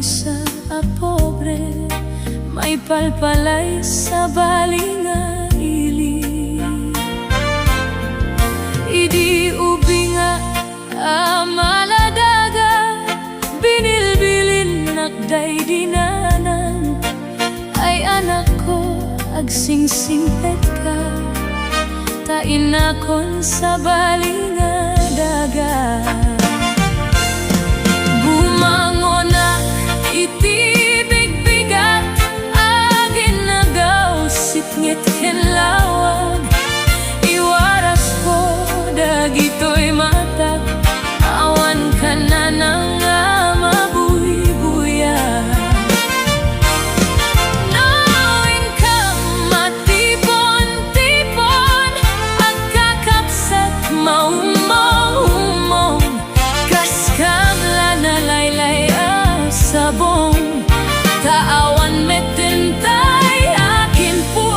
sa pobre, may palpalay sa balinga ili. Idi ubinga amaladaga, binilbilin nakday dinanan. Ay anak ko, agsingsingpet ka, tain akon sa balinga daga. Bumangon na itibigbigat, agin nagaw sitngit kenlawag. Iwaras ko dagitoy matak, awan ka na nang mabuy-buya. No income, matipon-tipon, agkakapsat maumong-umong. Kaskamla na laylay sabong, taawan metentay akin puon.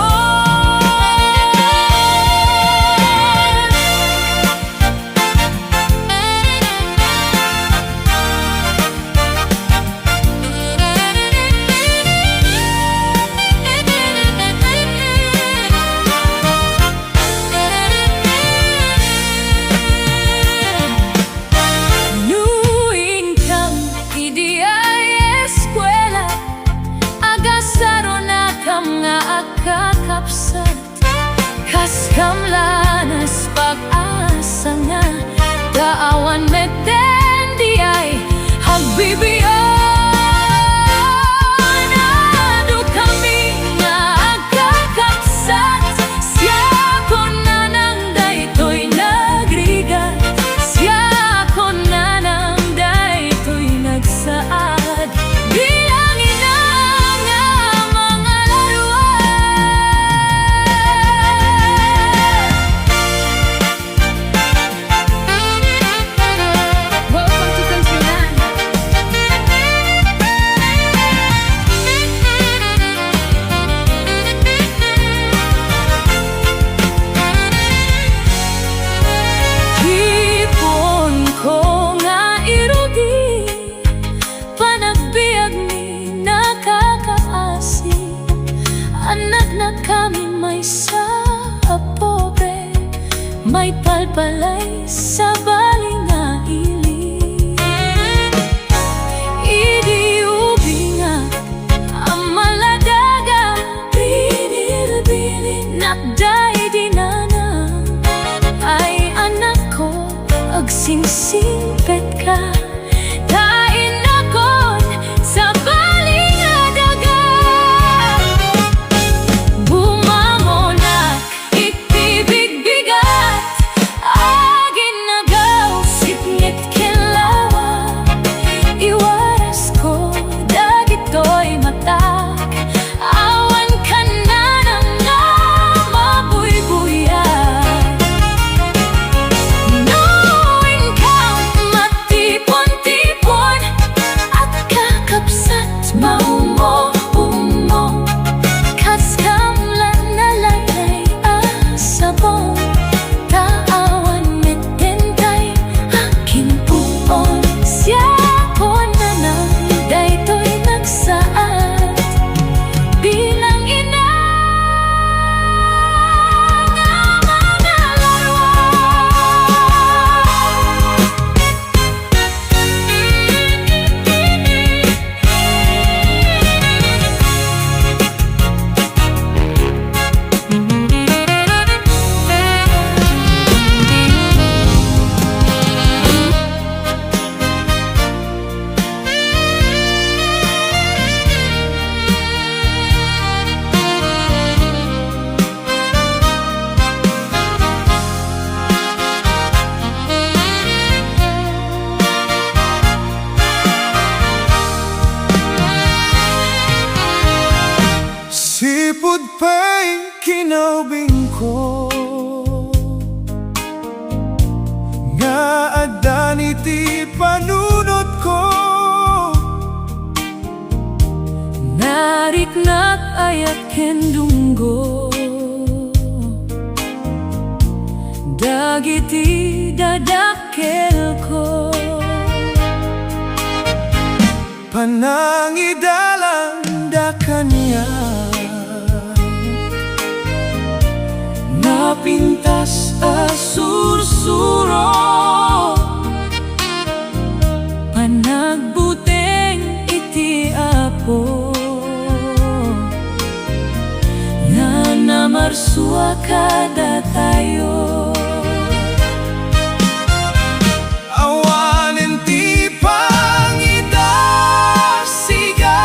New income, idi ay eskwela, agasaro na kam nga akakapsat. Kaskamlanas pag-asa nga, daawan metendi ay hagbibiyon. Ado kami nga agkakapsat, siya ko na nang daytoy nagrigat, siya ko na nang daytoy nagsaad. Bilangin na nga mga laruan. Welcome to Kansunan. Hipon ko nga irugi, panagbiag ni nakakaasi. Anak na kami may sa pobre, may palpalay sa balinga ili. Idi ubinga amaladaga, binilbilin nakday dinana. Ay anak ko, agsingsingpet ka, tain akon sa balinga daga. Bumangon na itibigbigat, agin nagaw sitngit kenlawag. Iwaras ko dagitoy matak, awan ka na nang mabuy-buyan. No income, matipon-tipon, at kakapsat maumong-umong. Kaskamlan na laylay sabong, taawan metentay akin puon. Siya ko na nang daytoy nagsaad, bilang ina nga mga laruan. Sipud pa'y kinaubing ko, nga adan iti panunot ko. Nariknak ayat kendunggo, dagiti dadakel ko. panangidalanda kanya. Napintas asursuro, Panagbuteng iti Apo, nga namarsua kada tayo. awanen ti pangidasiga,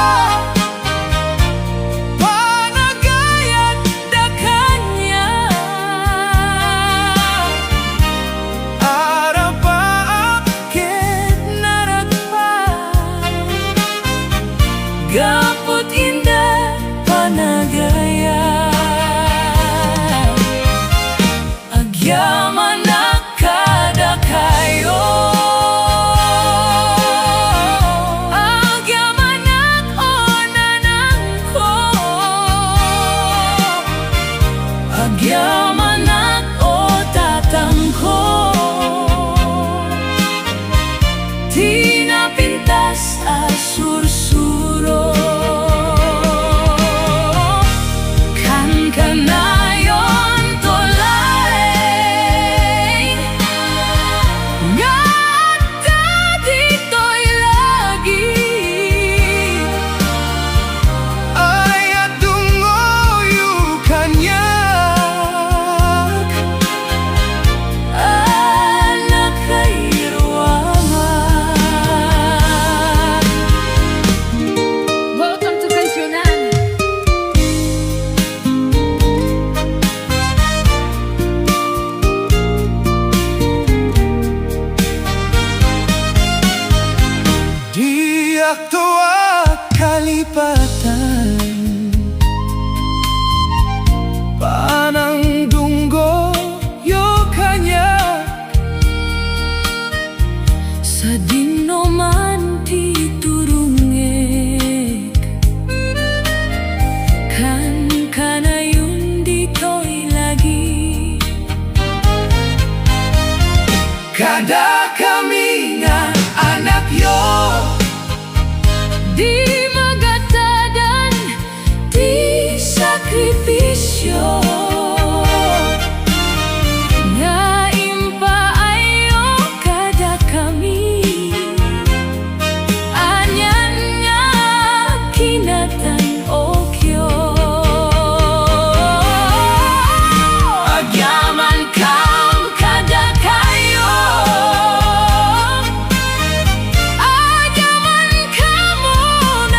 Panagayat da kanya, arapaak ket naragpa, gapot inda panagayat. Agyaman na kada kayo, agyaman at onanan ko, agyaman at o tatang ko, tinapintas asursuro. Kan kanayon tolay, nga dito'y lagi, ay adungoyu kanyak. anak kairwaman. Welcome to Pensionan. Di akto kalipatan, panang dunggo yo kanya. Sa dinoman ti turungek, kan kanayon dito'y lagi. Kada kami nga anak yo, Di magatadan, di sakripisyo, nga impaayo kada kami. Anyan nga kinatan-okyo, agyaman kam kada kayo, agyaman ka muna.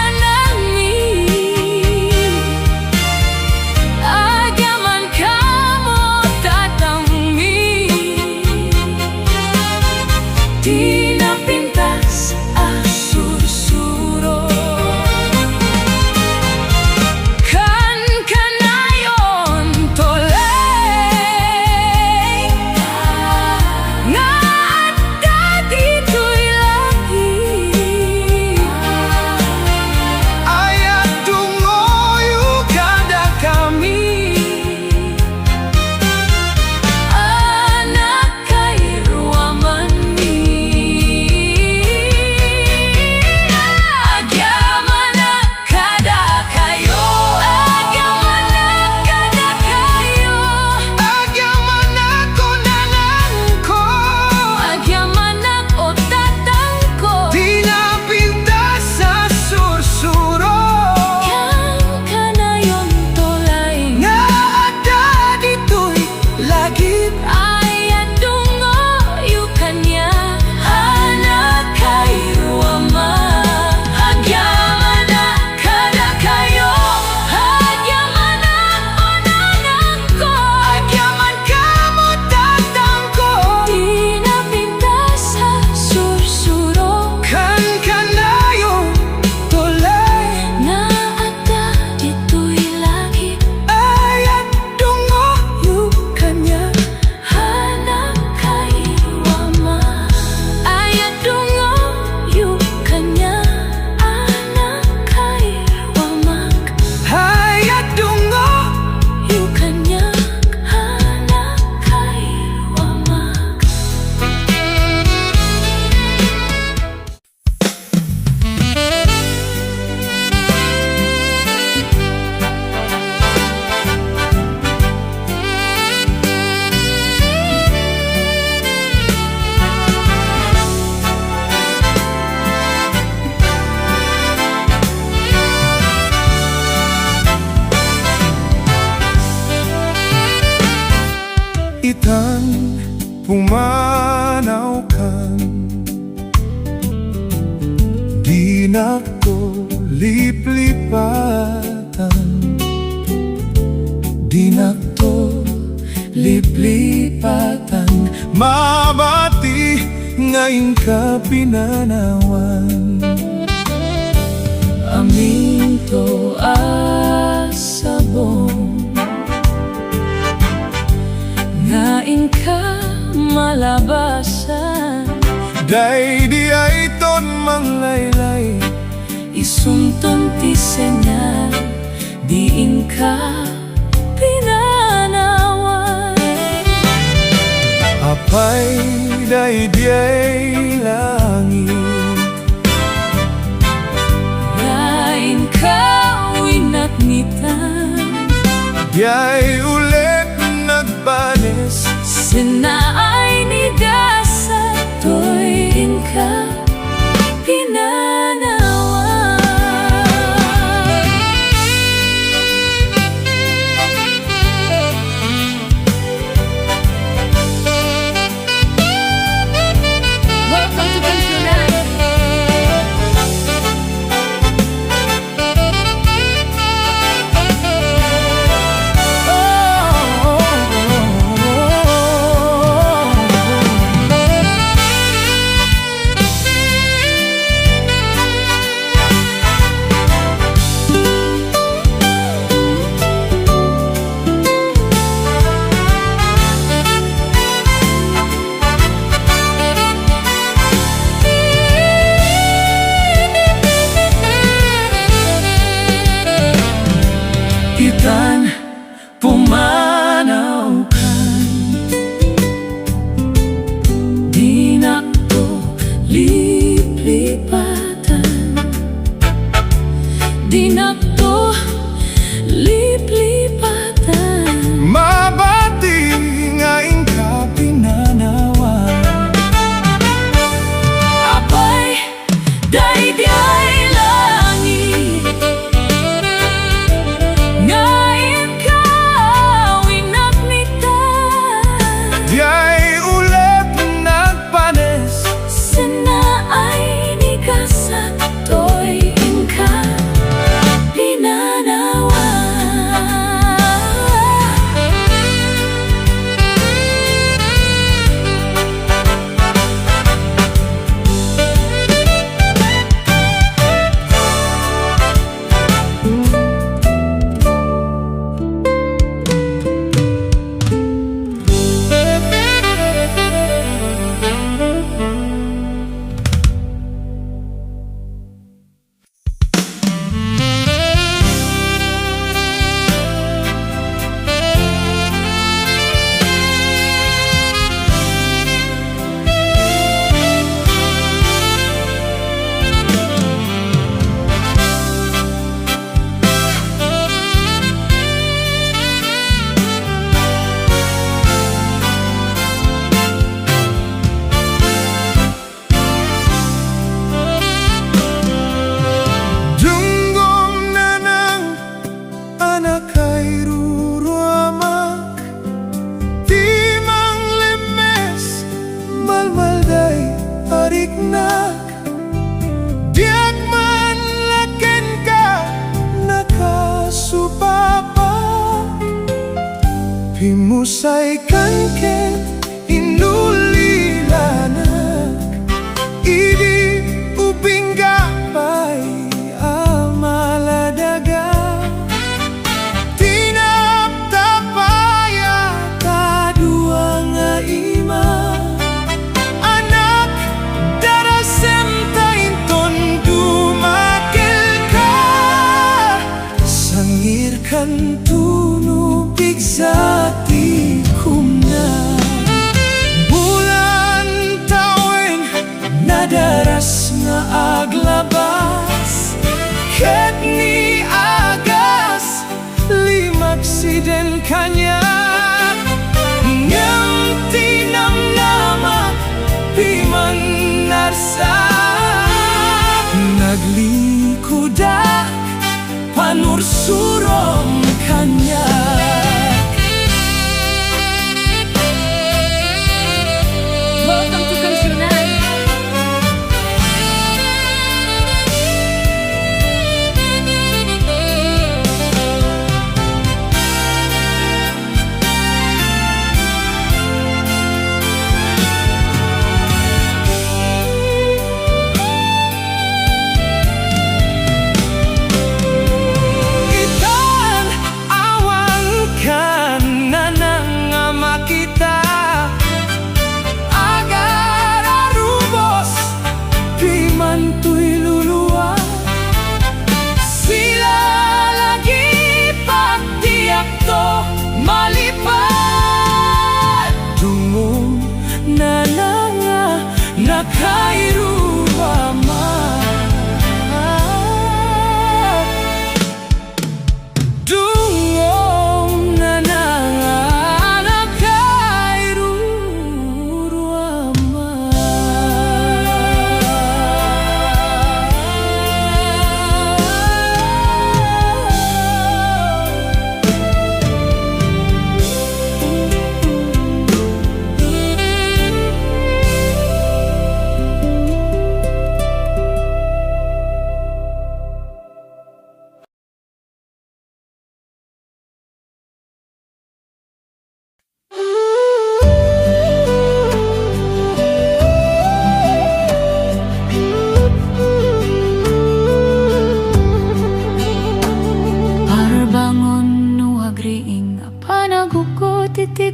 liplipatan. Dinakto liplipatan. Mabati ngayon ka pinanawan. Aminto asabong ngayon ka malabasan. Day di ay ton manglaylay. Isunton ti senyal diin ka pinanawan. Apay day di ay langit. Ngayon ka winatnitan. Di ay ulit nagbanes. Sinaay ni gasa to'y ka pinanawan. Welcome to Pensionan. Itan pumanaw kan. Dinakto liplipatan. Dinakto liplipatan. Mabati ngayon ka pinanawan. Apay day di ay langit. Ngayon ka winatnitan. Di ay ulit nagpanes. Sinaay ni gasa to'y ka pinanawan. Dunggong na ng anak ay ruruamak. Di mang lemes malmalday ariknak. Diag man laken ka nakasupapak. Pimusay kan ket inulilanak. Idi ubing gapay amaladaga. Tinaptapaya kadua nga ima. Anak darasem tainton dumakil ka. Sangir kan tunupig sa tikumna. Bulan tawin nadaras nga aglabas. Ket ni agas limaksiden kanya. Ngem tinamnamak piman narsak. Naglikudak panursurom kanya. Welcome to Pensionan.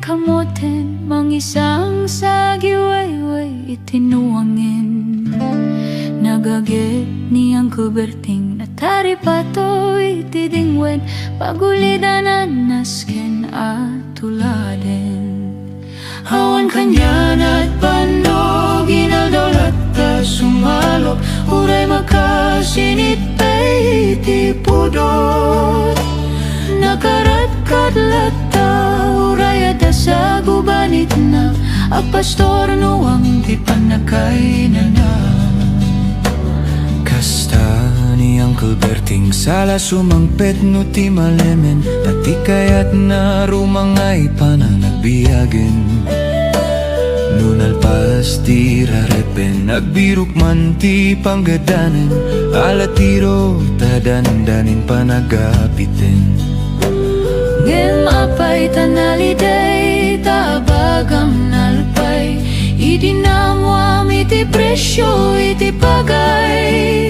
kamoten, mangisang sa giwayway itinuangin. Nagage ni Uncle Berting natari pato itidingwen, pagulidanan nasken at tuladen. Awan kanyan at panog, ginaldolat ka sumalok, uray makasinit ay tipudot. Nakarat-kadlat ta, uray at sa gubanit na, ang pastor nuwang di panakay na na. Kasta ni Uncle Berting sala sumangpet no ti malemen, tati kayat na rumangay pananagbiyagen. Nunalpas ti rarepen, nagbirok man ti panggadanen, alatiro tadandanin panagapitin. Ngem apay tanaliday, tabagam nalpay, idinamwam iti presyo iti pagay.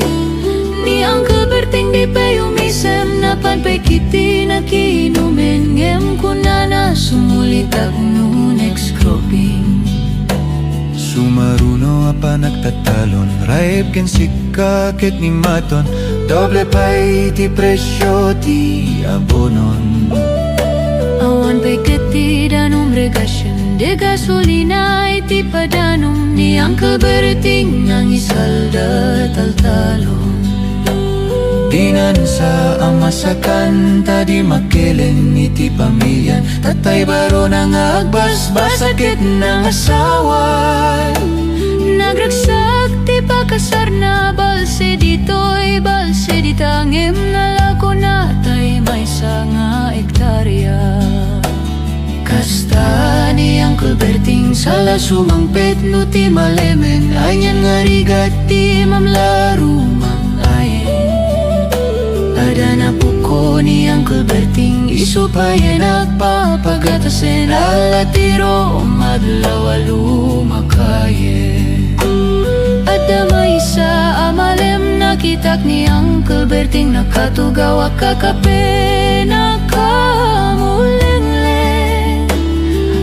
Ni Uncle Berting di pay umisem, napanpay kiti nakinumen, ngem kunana sumulitag no next cropping. Sumaruno apa nagtatalon, raib ken sikakit ni maton, doble pay ti presyo ti abonon. Awan pa'y katidanong regasyon, de gasolina iti padanong, ni Uncle Berting nang isalda taltalon. Dinan sa amasakan, tadi makelen iti pamilyan, tatay baro nang agbasbas sakit ng asawan. Nagragsak ti pakasar na, balse dito'y balse ditangim, nalako na tay may nga ektarya. Kasta ni Uncle Berting sala sumangpet no ti malemen, anyan nga rigat ti mamlaro mangayen. Ada na puko ni Uncle Berting, isupayan nagpapagatasen, alatiro madlawalu makayen. Ada may sa amalem, nakitak ni Uncle Berting, nakatugaw kakape nakamulengleng.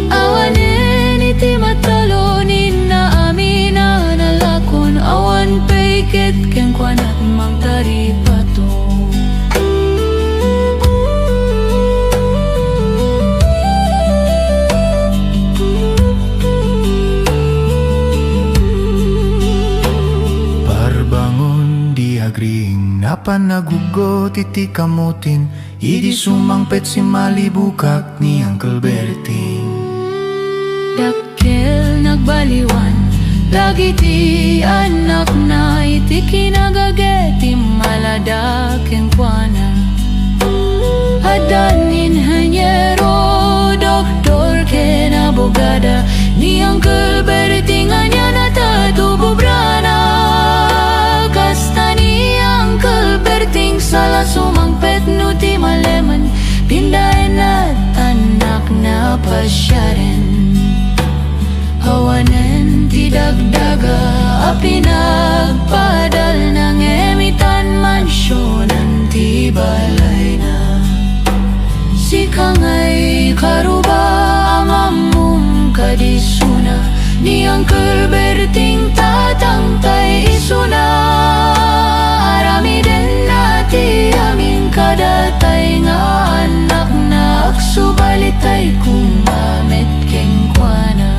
Awanen iti matalonin na amin na nalakon, awan paiket ken kwanat mang taripato. Agring napanagugot iti kamutin, idi sumangpet si malibukak ni Uncle Berting. Dakkel nagbaliwan, lagi ti anak na iti kinagageti maladak ken kuana. Adanin hanyero, doktor ken abogada, ni Uncle Berting anya natatububrana. Kasta ni Uncle Berting sala sumangpet no ti maleman, pindahin at anak na pasyaren. Hawanen ti dagdaga, pinagpadal ng emitan mansyonan ti balay na. Si kangay karuba amamum kadisuna, ni Uncle Berting tatangtay isuna. Arami din nati amin kadatay nga anak na aksubalitay kumamit keng kuana.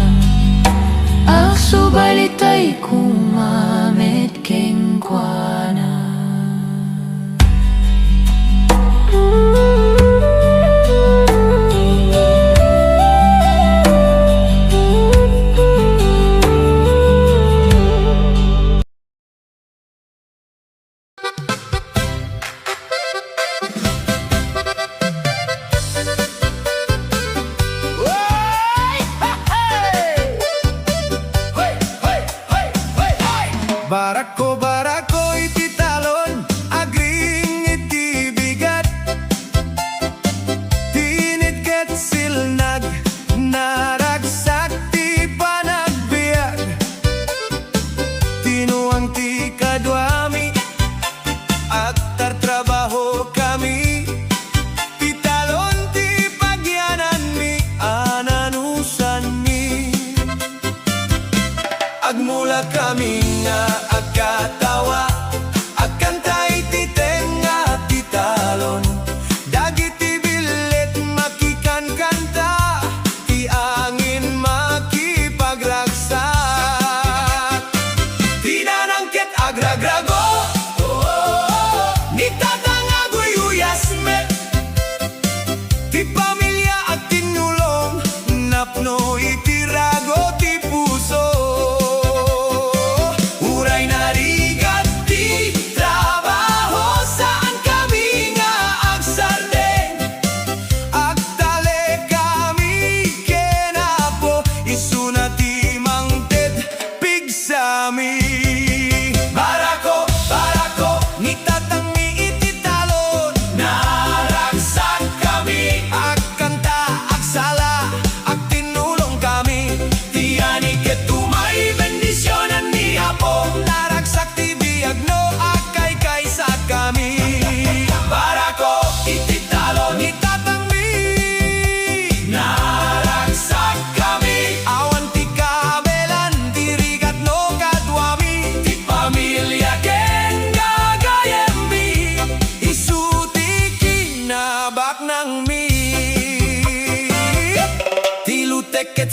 Aksubalitay kumamit keng kuana.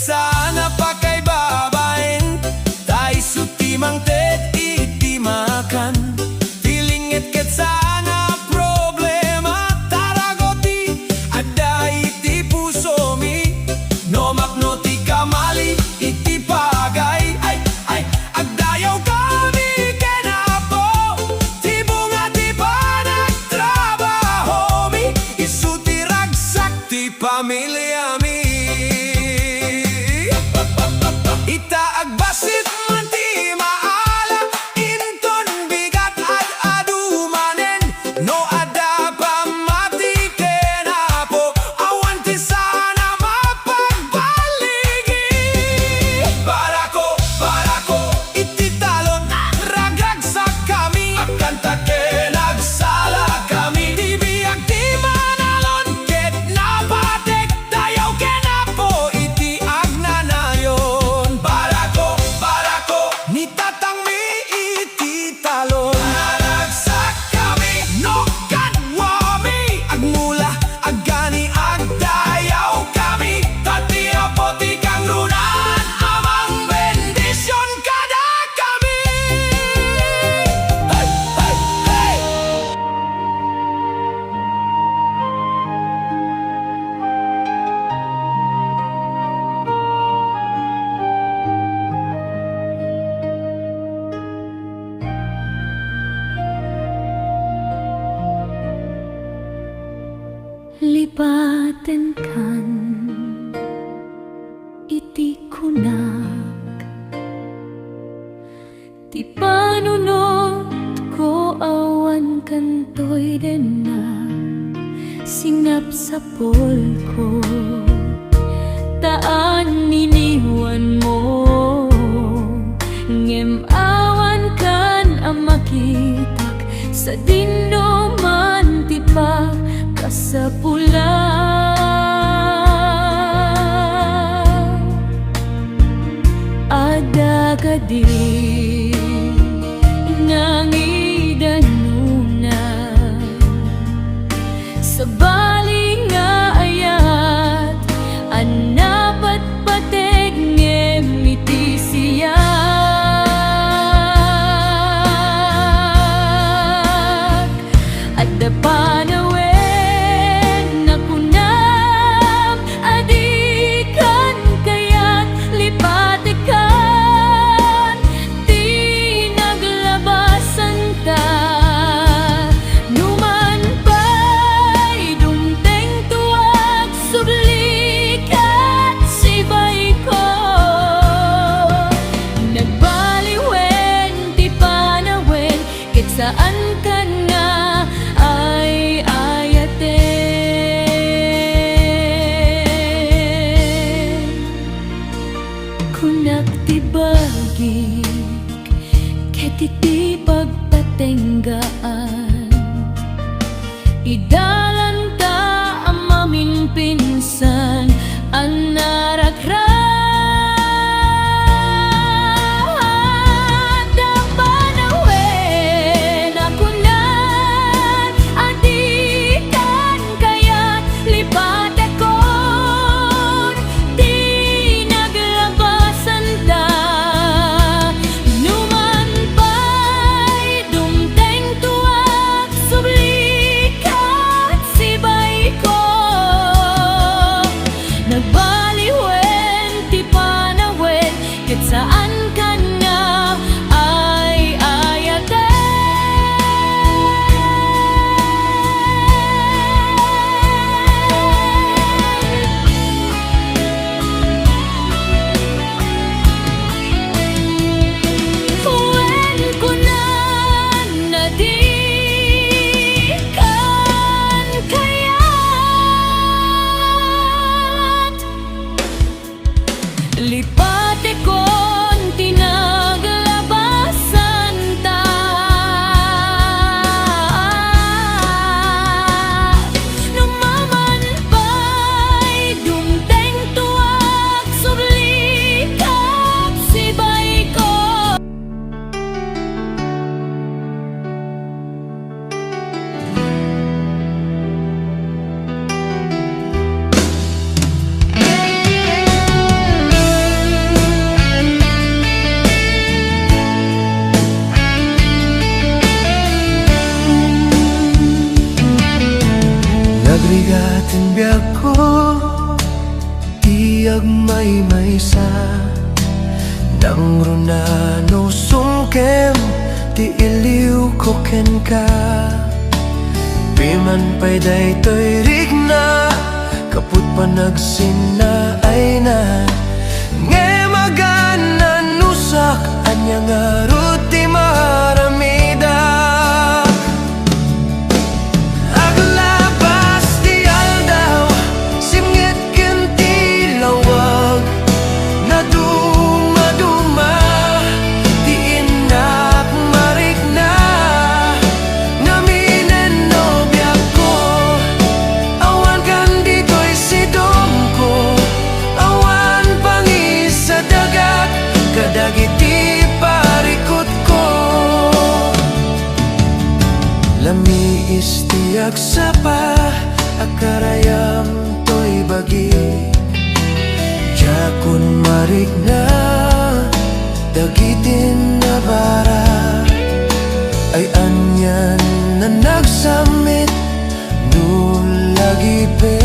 sana pa kay babaen tay suti mang tet iti makan tilinget ket sana problema taragoti ada iti puso mi no makno ti kamali iti pagay ay agdayaw kami kenapo ti bunga ti panagtrabaho mi isu ti ragsak ti pamilya mi itaag basit man ti maala inton bigat at adumanen no ada pamati kenapo awan ti sana mapagbaligi barako iti talon ragagsak kami akan takenagsala kami di biag di manalon ket napatek dayaw kenapo iti agnanayon barako ni tatang mi iti talon naragsak kami no kanwami agmula agani agdayaw kami tati apoti kang runan amang bendisyon kada kami hey. Lipaten kan iti kunak ti panunot ko awan kantoy den na singap sa polko taan niniwan mo ngem awan kan ang makitak sa dindo man ti pa kasapula ada kadi nangidanuna sa bali nga ayat anapat pateg ngemiti siya at dapanawen nakunam adikan kayat lipatikan ti naglabasan ta numan pa'y dumteng tuwag sublikat sibay ko nagbaliwen ti panawen ket saan kan nga ay ayaten kunak ti bagik ket iti pagpatenggaan idalan ta amamin pinsan an narakrat ang panawen akunan adikan kayat lipatekon di naglabasan ta numan pa'y dumteng tuwag sublikat Nagrigatin biyak ko, tiyag may maysa. Nang runano sungkem, ti iliw ko ken ka. Piman pa'y daytoy rigna, kaput pa nagsina ay na. Nge maganan nusak, anya nga ruti maramida. Aglabas ti aldaw, simngit ken ti lawag. Naduma-duma, ti inak marikna. Ngaminen no biyak ko, awan kan dito'y sidong ko. Awan pangis sa dagat, kadagiti parikot ko. Lami istiyak sapa, akarayam to'y bagi. Jakun marikna, dagitin na bara. Ay anyan na nagsamit, nulagi pe.